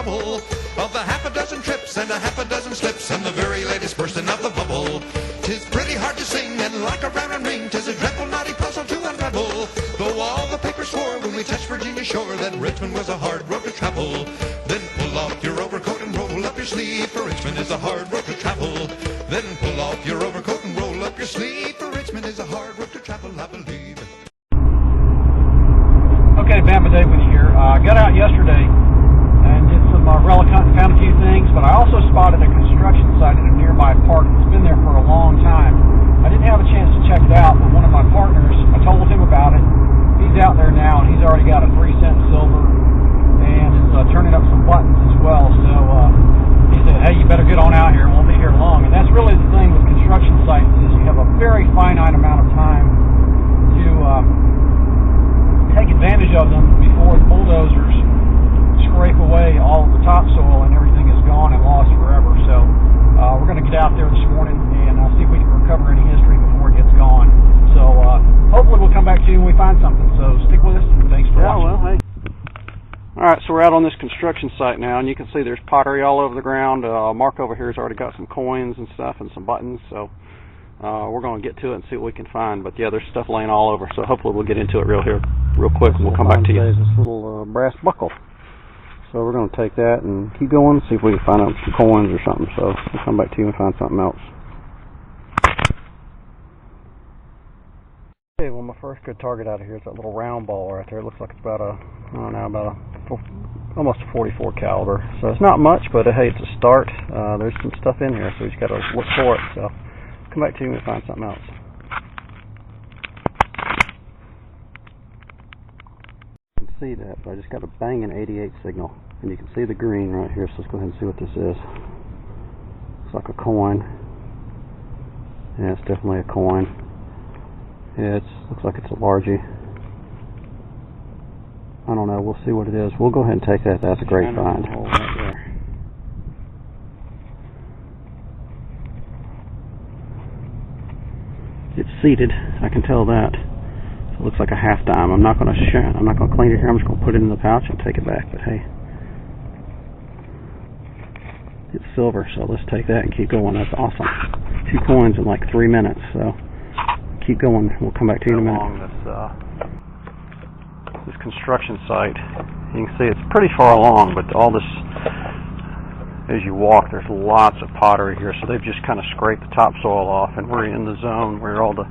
trouble. Of the half a dozen trips and a half a dozen slips and the very latest bursting of the bubble. 'Tis pretty hard to sing and like a round and ring, 'tis a dreadful knotty puzzle to unravel. Though all the papers swore when we touched Virginia shore that Richmond was a hard road to travel. Then pull off your overcoat and roll up your sleeve, for Richmond is a hard road to travel. Then pull off your overcoat and roll up your sleeve, for Richmond is a hard road to travel, I believe. Okay, Bama Dave with you here. I got out yesterday and did some relic hunting, found a few things, but I also spotted a construction site at a nearby park that's been there for a long time. I didn't have a chance to check it out, but one of my partners, I told him about it. He's out there now, and he's already got a 3-cent silver and is turning up some buttons as well. So he said, hey, you better get on out here. It won't be here long. And that's really the thing with construction sites is you have a very finite amount of time to take advantage of them before the bulldozers scrape away all of the topsoil and everything is gone and lost forever. So we're going to get out there this morning and see if we can recover any history before it gets gone. So hopefully we'll come back to you when we find something. So stick with us and thanks for watching. Well, hey. Alright, so we're out on this construction site now, and you can see there's pottery all over the ground. Mark over here has already got some coins and stuff and some buttons, so we're going to get to it and see what we can find. But yeah, there's stuff laying all over, so hopefully we'll get into it real quick, and we'll come back to you. This little brass buckle. So we're going to take that and keep going, see if we can find out some coins or something. So we'll come back to you and find something else. Okay, well, my first good target out of here is that little round ball right there. It looks like it's about almost a 44 caliber. So it's not much, but hey, it's a start. There's some stuff in here, so we just got to look for it. So come back to you and find something else. You can see that, but I just got a banging 88 signal, and you can see the green right here. So let's go ahead and see what this is. Looks like a coin. Yeah, it's definitely a coin. Yeah, it looks like it's a largie. I don't know. We'll see what it is. We'll go ahead and take that. That's a great find. Right there. It's seated. I can tell that. So it looks like a half dime. I'm not going to clean it here. I'm just going to put it in the pouch and take it back. But hey, it's silver. So let's take that and keep going. That's awesome. 2 coins in like 3 minutes. So keep going. We'll come back to you in a minute. Along this construction site, you can see it's pretty far along, but all this, as you walk, there's lots of pottery here, so they've just kind of scraped the topsoil off, and we're in the zone where all the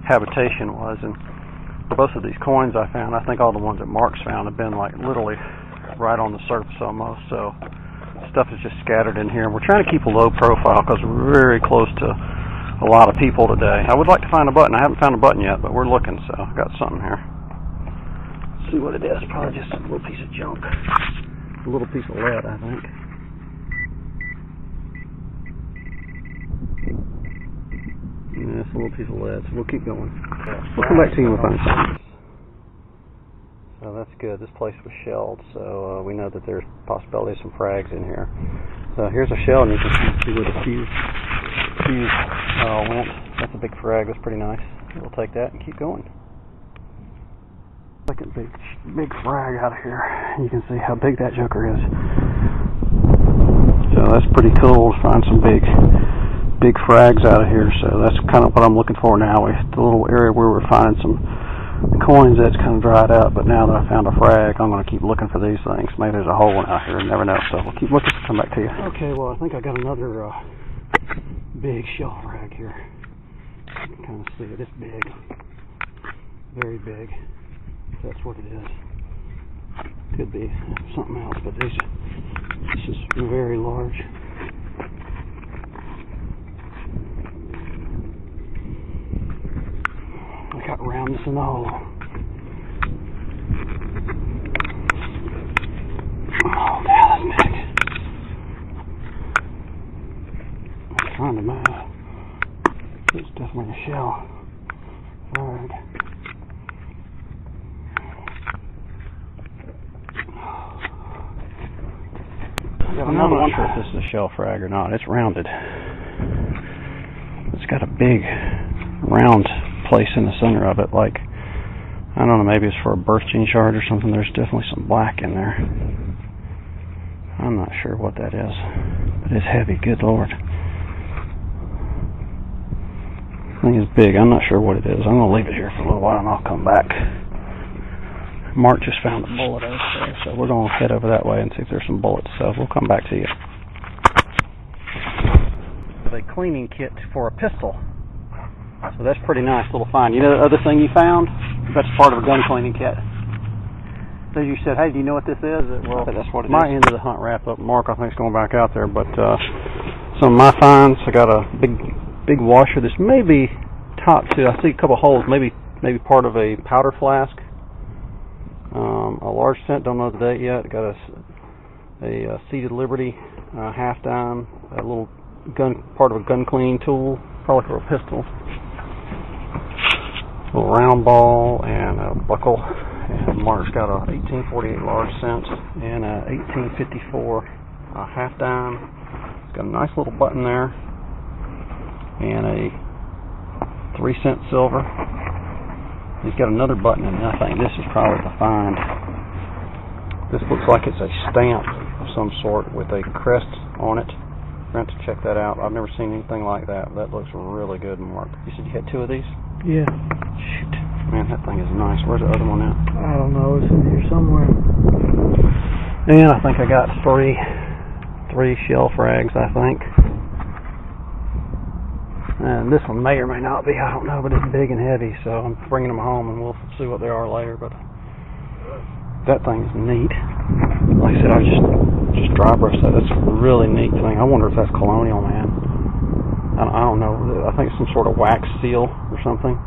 habitation was. And both of these coins I found, I think all the ones that Mark's found have been like literally right on the surface almost, so stuff is just scattered in here. And we're trying to keep a low profile because we're very close to a lot of people today. I would like to find a button. I haven't found a button yet, but we're looking, so I've got something here. Let's see what it is. Probably just a little piece of junk. A little piece of lead, I think. Yeah, it's a little piece of lead, so we'll keep going. We'll come back to you and find something. So that's good. This place was shelled, so we know that there's possibility of some frags in here. So here's a shell, and you can see where the fuse went. That's a big frag. That's pretty nice. We'll take that and keep going. Second big frag out of here. You can see how big that joker is. So that's pretty cool to find some big frags out of here. So that's kind of what I'm looking for now. The little area where we're finding some coins that's kind of dried up, but now that I found a frag, I'm going to keep looking for these things. Maybe there's a hole out here. You never know. So we'll keep looking. Come back to you. Okay. Well, I think I got another big shell frag here. You can kind of see it. It's big. Very big. That's what it is. Could be something else, but this is very large. I got roundness in the hole. Oh, damn, that's big. I'm trying to move. It's definitely a shell frag. I'm not sure if this is a shell frag or not. It's rounded. It's got a big round place in the center of it, like, I don't know, maybe it's for a bursting shard or something. There's definitely some black in there. I'm not sure what that is, but it's heavy, good Lord. I think it's big. I'm not sure what it is. I'm going to leave it here for a little while and I'll come back. Mark just found a bullet over there, so we're going to head over that way and see if there's some bullets. So we'll come back to you. A cleaning kit for a pistol. So that's pretty nice little find. You know the other thing you found? That's part of a gun cleaning kit. So you said, hey, do you know what this is? Well, that's what it is. My end of the hunt wrap up. Mark, I think, is going back out there. But some of my finds, I got a big washer. This may be top to, I see a couple holes, maybe part of a powder flask. A large cent, don't know the date yet. Got a Seated Liberty half dime, a little gun, part of a gun cleaning tool, probably for a pistol. A little round ball and a buckle. And Mark's got a 1848 large cent and a 1854 half dime. It's got a nice little button there and a 3-cent silver. He's got another button, and I think this is probably the find. This looks like it's a stamp of some sort with a crest on it. We're going to have to check that out. I've never seen anything like that. That looks really good, Mark. You said you had 2 of these? Yeah. Shoot. Man, that thing is nice. Where's the other one at? I don't know. It's in here somewhere. And I think I got three shell frags, I think. And this one may or may not be, I don't know, but it's big and heavy, so I'm bringing them home and we'll see what they are later. But that thing is neat. Like I said, I just dry brushed that. That's a really neat thing. I wonder if that's colonial, man. I don't know. I think it's some sort of wax seal or something.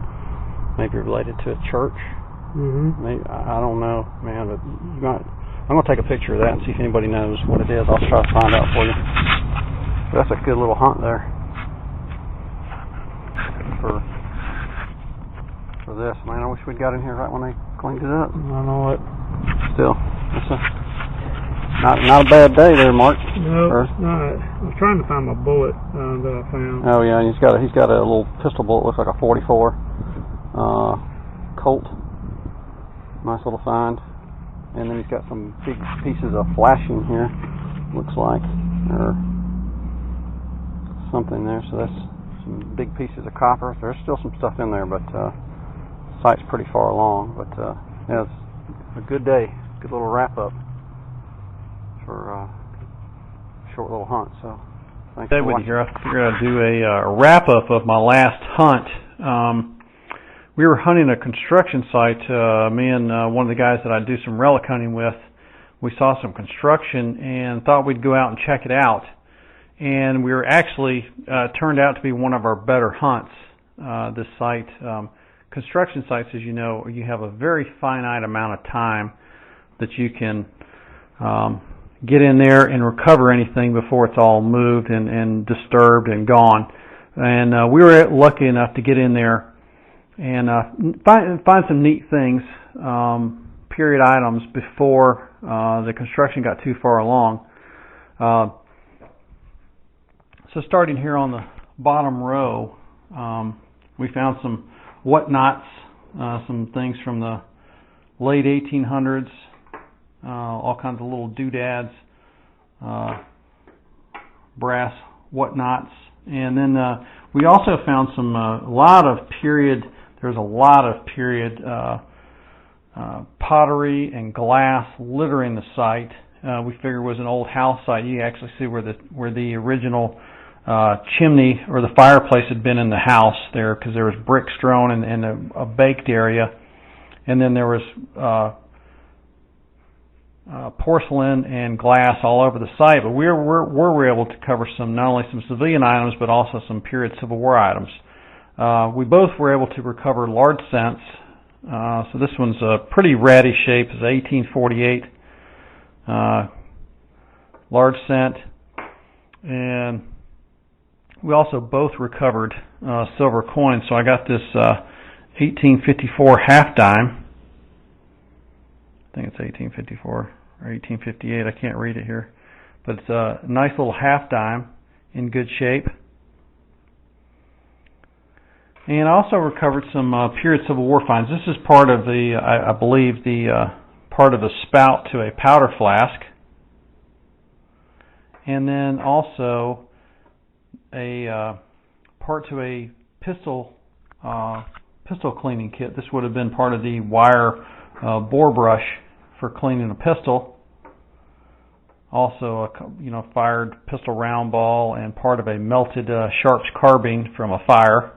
Maybe related to a church. Maybe, I don't know, man. But I'm going to take a picture of that and see if anybody knows what it is. I'll try to find out for you. But that's a good little hunt there. For this, man, I wish we'd got in here right when they cleaned it up. I know it. Still, it's not a bad day there, Mark. No, it's not. I was trying to find my bullet that I found. Oh yeah, he's got a little pistol bullet, looks like a 44 Colt. Nice little find. And then he's got some big pieces of flashing here. Looks like, or something there. So that's some big pieces of copper. There's still some stuff in there, but sight's pretty far along. But yeah, it's a good day, good little wrap up for a short little hunt. So thanks for watching. Here, I figured I'd do a wrap up of my last hunt. We were hunting a construction site. Me and one of the guys that I do some relic hunting with, we saw some construction and thought we'd go out and check it out. And we were actually turned out to be one of our better hunts. This site, construction sites, as you know, you have a very finite amount of time that you can get in there and recover anything before it's all moved and disturbed and gone. And we were lucky enough to get in there and find some neat things, period items, before the construction got too far along. So starting here on the bottom row, we found some whatnots, some things from the late 1800s, all kinds of little doodads, brass whatnots. And then we also found some there's a lot of period pottery and glass littering the site. We figured it was an old house site. You actually see where the original chimney or the fireplace had been in the house there, because there was brick strewn and a baked area, and then there was porcelain and glass all over the site. But we were able to cover not only some civilian items but also some period Civil War items. We both were able to recover large cents. So this one's a pretty ratty shape. It's 1848 large cent, and we also both recovered silver coins. So I got this 1854 half dime. I think it's 1854 or 1858. I can't read it here, but it's a nice little half dime in good shape. And I also recovered some period Civil War finds. This is part of the, I believe, the part of the spout to a powder flask. and then also a part to a pistol cleaning kit. This would have been part of the wire bore brush for cleaning a pistol. Also a fired pistol round ball and part of a melted Sharps carbine from a fire.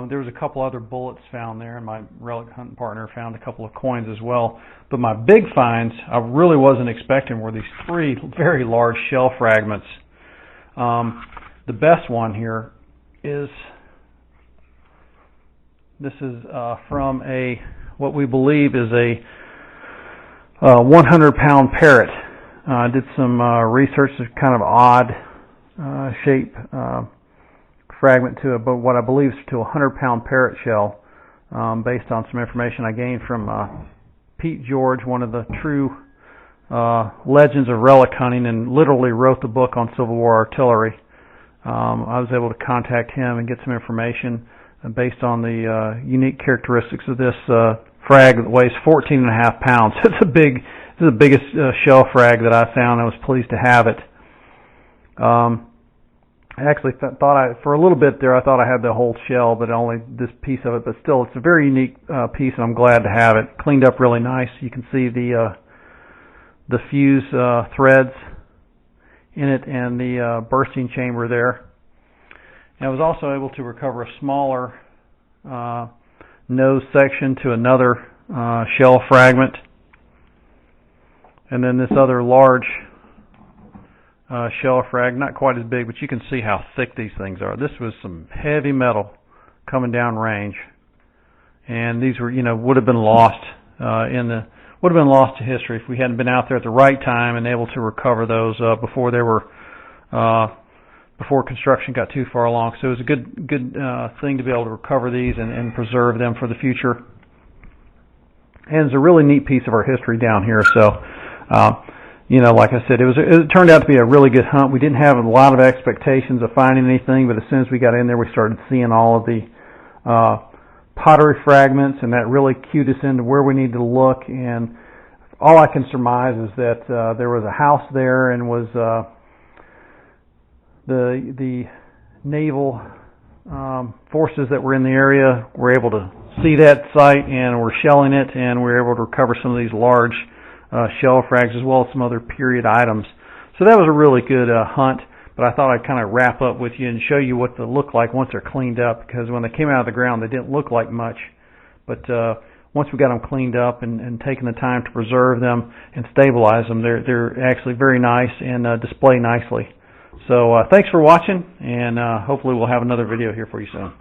There was a couple other bullets found there, and my relic hunting partner found a couple of coins as well. But my big finds I really wasn't expecting were these 3 very large shell fragments. The best one here is from what we believe is a 100-pound parrot. I did some research. It's kind of odd shape fragment to it, but what I believe is to a 100-pound parrot shell, based on some information I gained from Pete George, one of the true legends of relic hunting, and literally wrote the book on Civil War artillery. I was able to contact him and get some information based on the unique characteristics of this frag that weighs 14.5 pounds. It's the biggest shell frag that I found. I was pleased to have it. I actually for a little bit there, I thought I had the whole shell, but only this piece of it. But still, it's a very unique piece, and I'm glad to have it. Cleaned up really nice. You can see the fuse threads in it and the bursting chamber there. And I was also able to recover a smaller nose section to another shell fragment, and then this other large shell frag, not quite as big, but you can see how thick these things are. This was some heavy metal coming down range, and these were, would have been lost to history if we hadn't been out there at the right time and able to recover those before they were before construction got too far along. So it was a good thing to be able to recover these and preserve them for the future. And it's a really neat piece of our history down here. So, like I said, it turned out to be a really good hunt. We didn't have a lot of expectations of finding anything, but as soon as we got in there, we started seeing all of the pottery fragments, and that really cued us into where we needed to look. And all I can surmise is that there was a house there, and was the naval forces that were in the area were able to see that site and were shelling it, and we were able to recover some of these large shell frags as well as some other period items. So that was a really good hunt, but I thought I'd kind of wrap up with you and show you what they look like once they're cleaned up, because when they came out of the ground they didn't look like much, but once we got them cleaned up and taken the time to preserve them and stabilize them, they're actually very nice and display nicely. So thanks for watching, and hopefully we'll have another video here for you soon.